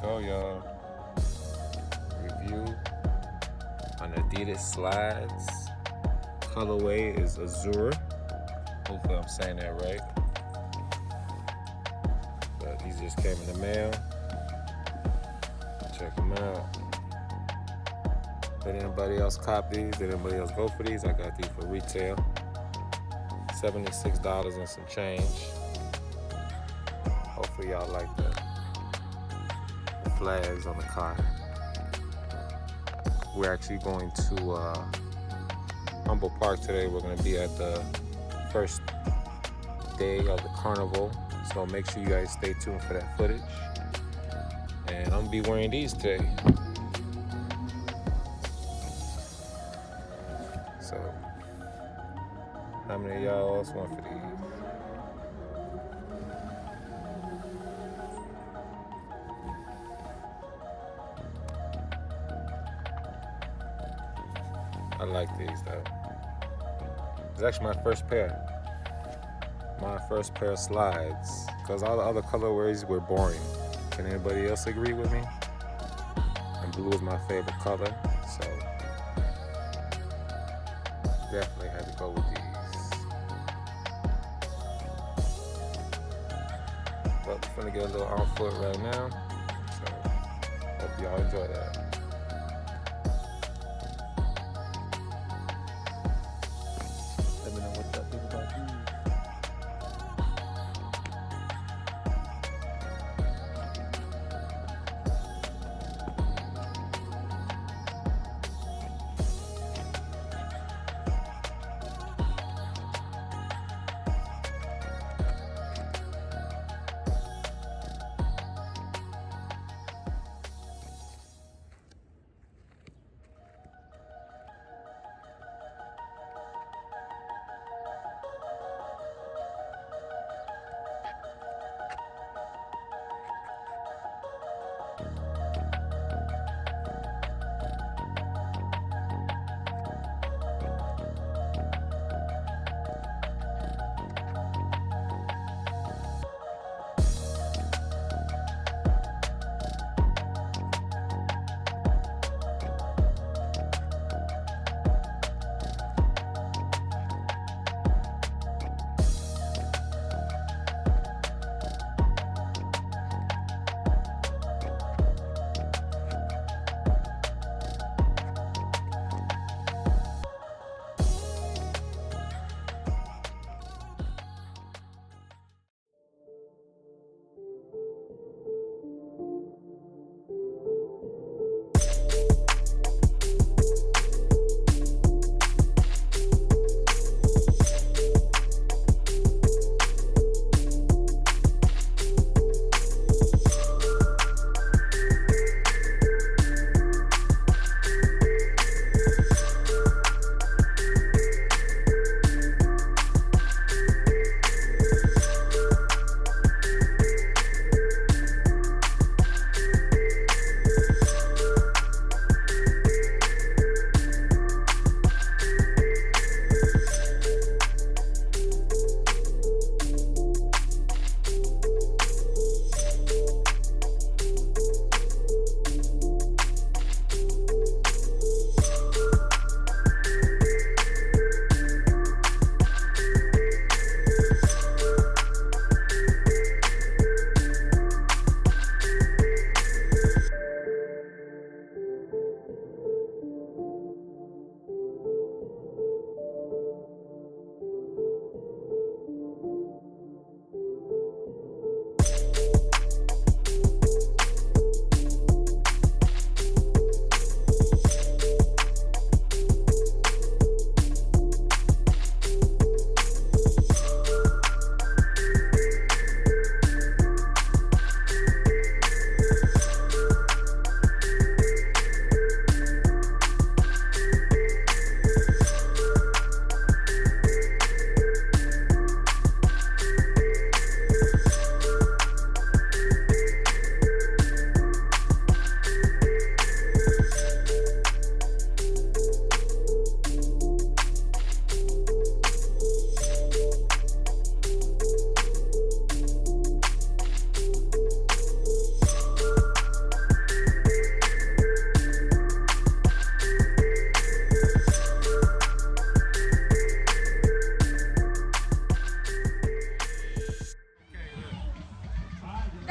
go, y'all. Review on Adidas slides. Colorway is Azure. Hopefully I'm saying that right. But these just came in the mail. Check them out. Did anybody else cop these? Did anybody else go for these? I got these for retail. $76 and some change. Hopefully y'all like the flags on the car. We're actually going to Humboldt Park today. We're going to be at the first day of the carnival. So make sure you guys stay tuned for that footage. And I'm going to be wearing these today. So, how many of y'all else want for these? I like these though. It's actually my first pair. My first pair of slides. Because all the other colorways were boring. Can anybody else agree with me? And blue is my favorite color. So, definitely had to go with these. But we're gonna get a little on foot right now. So, hope y'all enjoy that. Let me know what y'all think about these.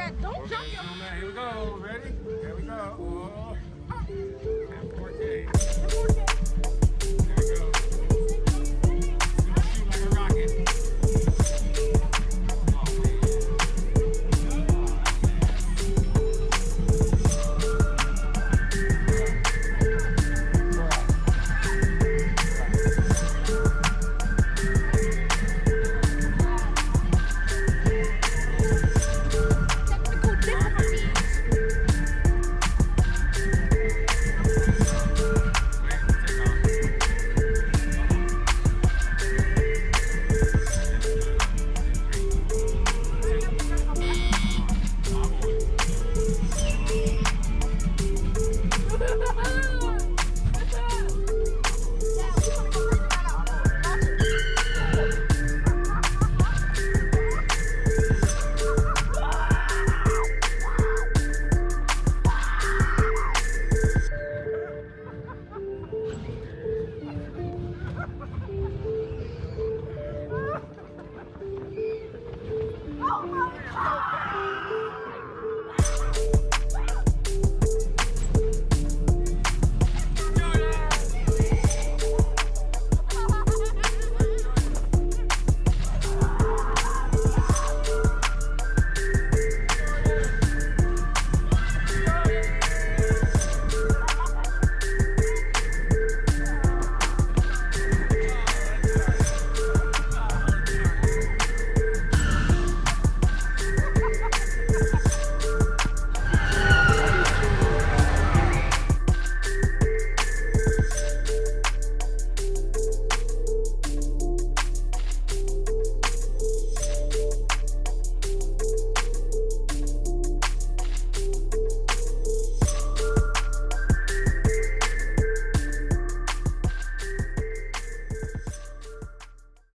that. Don't jump your. Here we go. Ready? Here we go. Oh. 4K.